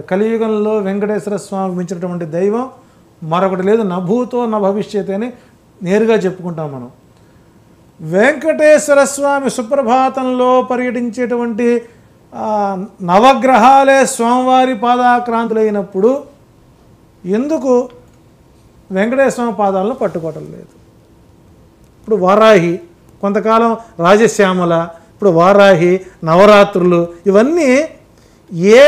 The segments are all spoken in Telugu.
కలియుగంలో వెంకటేశ్వర స్వామి మించినటువంటి దైవం మరొకటి లేదు. నభూతో నా భవిష్యత్ అని నేరుగా చెప్పుకుంటాం మనం. వెంకటేశ్వర స్వామి సుప్రభాతంలో పర్యటించేటువంటి నవగ్రహాలే స్వామివారి పాదాక్రాంతులైనప్పుడు ఎందుకు వెంకటేశ్వర స్వామి పాదాలను పట్టుకోవటం లేదు? ఇప్పుడు వారాహి, కొంతకాలం రాజశ్యామల, ఇప్పుడు వారాహి, నవరాత్రులు, ఇవన్నీ ఏ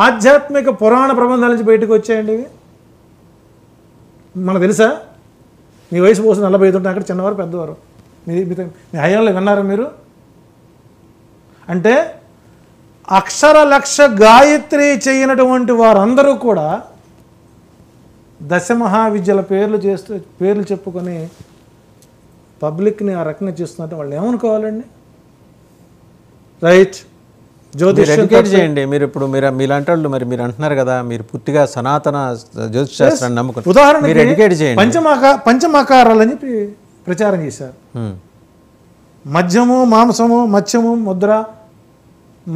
ఆధ్యాత్మిక పురాణ ప్రబంధాల నుంచి బయటకు వచ్చాయండి ఇవి? మనకు తెలుసా? మీ వయసు పోసి 40 ఉంటే అక్కడ చిన్నవారు పెద్దవారు మీ హయాంలో విన్నారా మీరు? అంటే అక్షర లక్ష గాయత్రి చేయనటువంటి వారందరూ కూడా దశమహావిద్యల పేర్లు చెప్పుకొని పబ్లిక్ని ఆ రకంగా చేస్తున్నట్టు వాళ్ళు ఏమనుకోవాలండి? రైట్, ఎడ్యుకేట్ చేయండి. మీరు ఇప్పుడు మీలాంటి వాళ్ళు మీరు అంటున్నారు కదా, మీరు పూర్తిగా సనాతన జ్యోతిష్ శాస్త్రాన్ని నమ్ముకుంటారు. ఉదాహరణకి ఎడ్యుకేట్ చేయండి. పంచమకారాలు అని చెప్పి ప్రచారం చేశారు. మధ్యము, మాంసము, మత్స్యము, ముద్ర,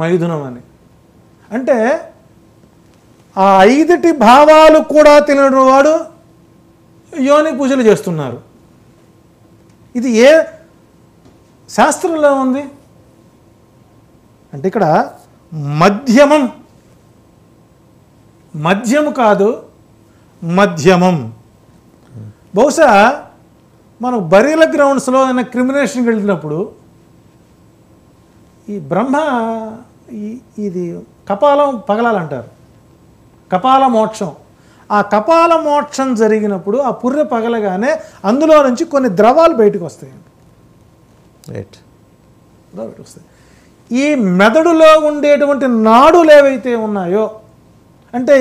మైథునం అని. అంటే ఆ 5 భావాలు కూడా తెలియని వాడు యోని పూజలు చేస్తున్నారు. ఇది ఏ శాస్త్రంలో ఉంది? అంటే ఇక్కడ మధ్యము కాదు, మధ్యమం. బహుశా మనం బరీల గ్రౌండ్స్లో ఏదైనా క్రిమినేషన్కి వెళ్ళినప్పుడు ఈ బ్రహ్మ ఇది కపాలం పగలాలంటారు, కపాల మోక్షం. ఆ కపాల మోక్షం జరిగినప్పుడు ఆ పుర్రె పగలగానే అందులో నుంచి కొన్ని ద్రవాలు బయటకు వస్తాయండి. బయటకు వస్తాయి. ఈ మెదడులో ఉండేటువంటి నాడులు ఏవైతే ఉన్నాయో, అంటే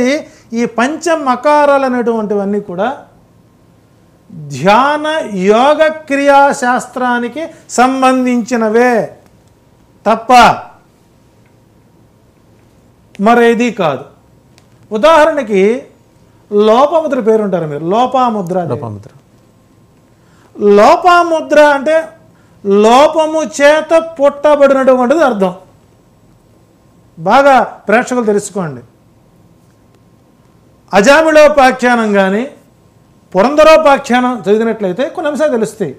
ఈ పంచమకారాలు అనేటువంటివన్నీ కూడా ధ్యాన యోగ క్రియా శాస్త్రానికి సంబంధించినవే తప్ప మరేది కాదు. ఉదాహరణకి లోపముద్ర పేరుంటారు మీరు, లోపాముద్ర అంటే లోపము చేత పుట్టబడినటువంటిది అర్థం. బాగా ప్రేక్షకులు తెలుసుకోండి. అజామిళోపాఖ్యానం కానీ పురంధరోపాఖ్యానం చదివినట్లయితే కొన్ని అంశాలు తెలుస్తాయి.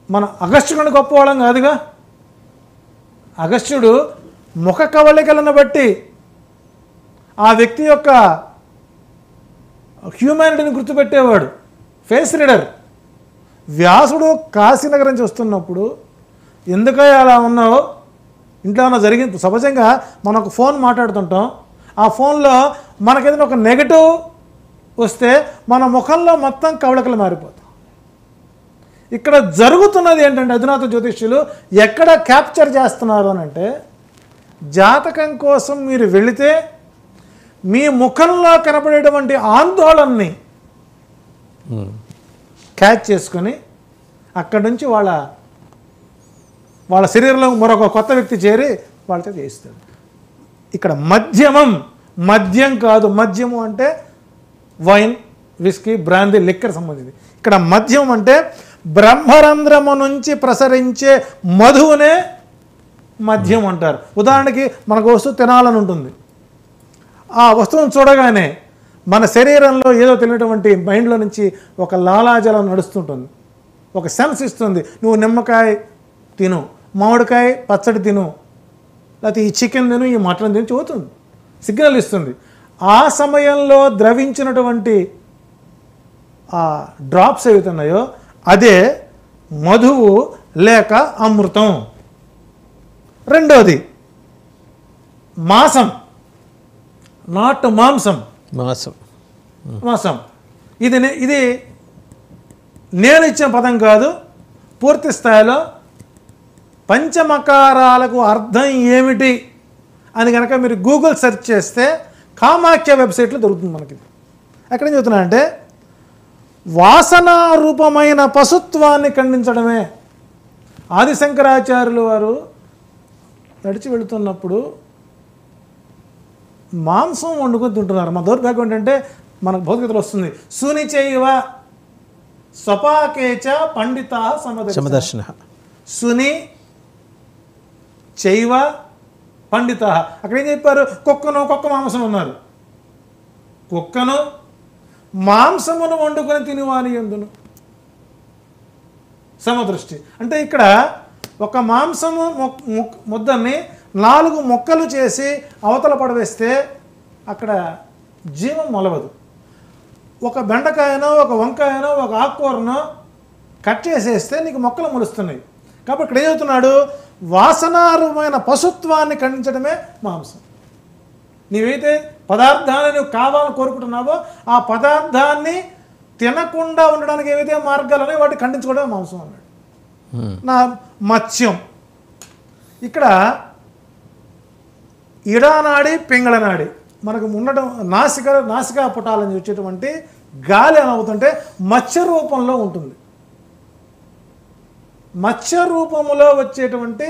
మన అగస్త్యుడిని గొప్పవాళ్ళం కాదుగా. అగస్త్యుడు ముఖ కవళికలను బట్టి ఆ వ్యక్తి యొక్క హ్యూమానిటీని గుర్తుపెట్టేవాడు, ఫేస్ రీడర్. వ్యాసుడు కాశీనగరం నుంచి వస్తున్నప్పుడు ఎందుకయ్యా అలా ఉన్నావు, ఇంట్లో ఏమన్నా జరిగింది? సహజంగా మనం ఒక ఫోన్ మాట్లాడుతుంటాం, ఆ ఫోన్లో మనకేదైనా ఒక నెగటివ్ వస్తే మన ముఖంలో మొత్తం కవళికలు మారిపోతాం. ఇక్కడ జరుగుతున్నది ఏంటంటే అధునాతన జ్యోతిష్యులు ఎక్కడ క్యాప్చర్ చేస్తున్నారు అని అంటే, జాతకం కోసం మీరు వెళితే మీ ముఖంలో కనపడేటువంటి ఆందోళనని క్యాచ్ చేసుకొని అక్కడి నుంచి వాళ్ళ శరీరంలో మరొక కొత్త వ్యక్తి చేరి వాళ్ళతో చేయిస్తాడు. ఇక్కడ మద్యం కాదు. మద్యము అంటే వైన్, విస్కీ, బ్రాందీ, లిక్కర్ సంబంధించి. ఇక్కడ మద్యం అంటే బ్రహ్మరంధ్రము నుంచి ప్రసరించే మధువునే మద్యం అంటారు. ఉదాహరణకి మనకు వస్తువు తినాలని ఉంటుంది, ఆ వస్తువును చూడగానే మన శరీరంలో ఏదో తెలియనటువంటి మైండ్లో నుంచి ఒక లాలాజలం నడుస్తుంటుంది, ఒక సెన్స్ ఇస్తుంది. నువ్వు నిమ్మకాయ తిను, మామిడికాయ పచ్చడి తిను, లేకపోతే ఈ చికెన్ తిను, ఈ మటన్ తిని చూస్తుంది, సిగ్నల్ ఇస్తుంది. ఆ సమయంలో ద్రవించినటువంటి ఆ డ్రాప్స్ ఏవైతున్నాయో అదే మధువు లేక అమృతం. రెండోది నాట్ మాంసం. ఇది నేను ఇచ్చిన పదం కాదు. పూర్తి స్థాయిలో పంచమకారాలకు అర్థం ఏమిటి అని కనుక మీరు గూగుల్ సెర్చ్ చేస్తే కామాఖ్య వెబ్సైట్లో దొరుకుతుంది మనకి. ఎక్కడేం చెబుతున్నా అంటే, వాసనారూపమైన పశుత్వాన్ని ఖండించడమే. ఆదిశంకరాచార్యులు వారు నడిచి వెళుతున్నప్పుడు మాంసం వండుకొని తింటున్నారు. మా దౌర్భాగ్యం ఏంటంటే మనకు భౌతికతలో వస్తుంది, సుని చైవ స్వపాకేచ పండితా సమదర్శన. సుని చైవ పండిత. అక్కడ ఏం చెప్పారు? కుక్క మాంసం ఉన్నారు. కుక్కను మాంసమును వండుకొని తినివాని యందును సమదృష్టి. అంటే ఇక్కడ ఒక మాంసము ముద్దని 4 ముక్కలు చేసి అవతల పడవేస్తే అక్కడ జీవం మొలవదు. ఒక బెండకాయనో ఒక వంకాయనో ఒక ఆకుకూరనో కట్ చేసేస్తే నీకు మొక్కలు మొలుస్తున్నాయి. కాబట్టి ఇక్కడ ఏం చెబుతున్నాడు? వాసనారూపమైన పశుత్వాన్ని ఖండించడమే మాంసం. నీవైతే పదార్థాన్ని నువ్వు కావాలని కోరుకుంటున్నావో ఆ పదార్థాన్ని తినకుండా ఉండడానికి ఏవైతే మార్గాలు వాటిని ఖండించుకోవడమే మాంసం అన్నాడు. నా మత్స్యం ఇక్కడ ఇడానాడి పింగళనాడి మనకు ఉండటం నాసికా పుటాలని వచ్చేటువంటి గాలి ఏమవుతుంటే మత్స్య రూపంలో ఉంటుంది. మత్స్య రూపంలో వచ్చేటువంటి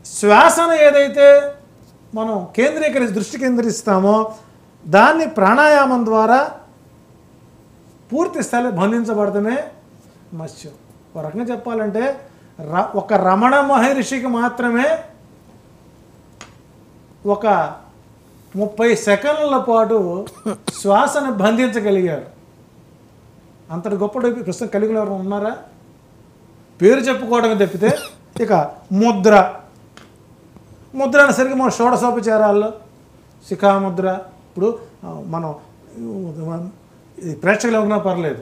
శ్వాసను ఏదైతే మనం దృష్టి కేంద్రీస్తామో దాన్ని ప్రాణాయామం ద్వారా పూర్తి స్థాయిలో బంధించబడటమే మత్స్యం. ఒక రకంగా చెప్పాలంటే ఒక రమణ మహర్షికి మాత్రమే ఒక 30 సెకండ్ల పాటు శ్వాసను బంధించగలిగారు. అంతటి గొప్ప ప్రస్తుతం కలిగిన ఎవరు ఉన్నారా? పేరు చెప్పుకోవడం తప్పితే. ఇక ముద్ర అనేసరికి మన షోడశోపచారాల్లో శిఖాముద్ర. ఇప్పుడు మనం ప్రేక్షకులు ఏమన్నా పర్లేదు,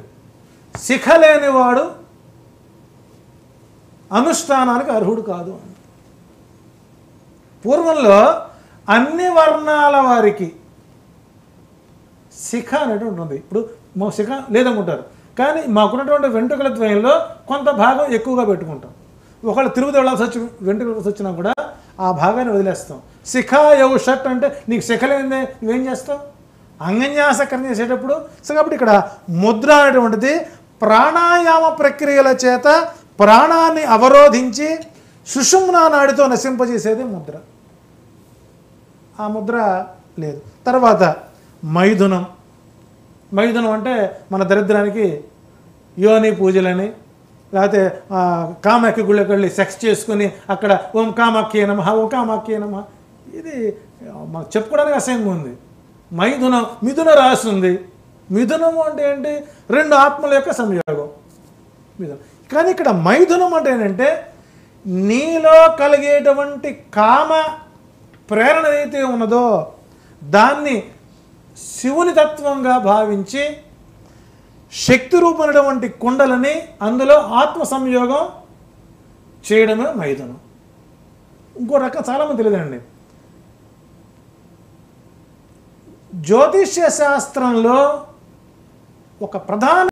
శిఖ లేనివాడు అనుష్ఠానానికి అర్హుడు కాదు. పూర్వంలో అన్ని వర్ణాల వారికి శిఖ అనేటువంటి ఉంటుంది. ఇప్పుడు మా శిఖ లేదనుకుంటారు, కానీ మాకున్నటువంటి వెంట్రుకల ద్వయంలో కొంత భాగం ఎక్కువగా పెట్టుకుంటాం. ఒకళ్ళు తిరుగుతూ వెళ్ళాల్సి వచ్చి వెంట్రుకలు వచ్చినా కూడా ఆ భాగాన్ని వదిలేస్తాం. శిఖ యౌ షట్ అంటే నీకు శిఖ లేదే నువ్వేం చేస్తావు? అంగన్యాసకరణ చేసేటప్పుడు. సో కాబట్టి ఇక్కడ ముద్ర అనేటువంటిది ప్రాణాయామ ప్రక్రియల చేత ప్రాణాన్ని అవరోధించి సుషుమ్నా నాడితో నశింపజేసేది ముద్ర. ఆ ముద్ర లేదు. తర్వాత మైథునం. మైథునం అంటే మన దరిద్రానికి యోని పూజలని, లేకపోతే కామాఖ్య గుళ్ళకి వెళ్ళి సెక్స్ చేసుకుని అక్కడ ఓం కామాఖ్యే నమః ఓం కామాఖ్యే నమః. ఇది మనకు చెప్పుకోవడానికి అసహ్యంగా ఉంది. మిథున రాసి ఉంది. మిథునము అంటే ఏంటి? 2 ఆత్మల యొక్క సంయోగం మిథునం. కానీ ఇక్కడ మైథునం అంటే ఏంటంటే నీలో కలిగేటువంటి కామ ప్రేరణ ఏదైతే ఉన్నదో దాన్ని శివుని తత్వంగా భావించి శక్తి రూపమైనటువంటి కుండలని అందులో ఆత్మ సంయోగం చేయడమే మైథునం. ఇంకో రకం చాలామంది తెలియదండి. జ్యోతిష్య శాస్త్రంలో ఒక ప్రధాన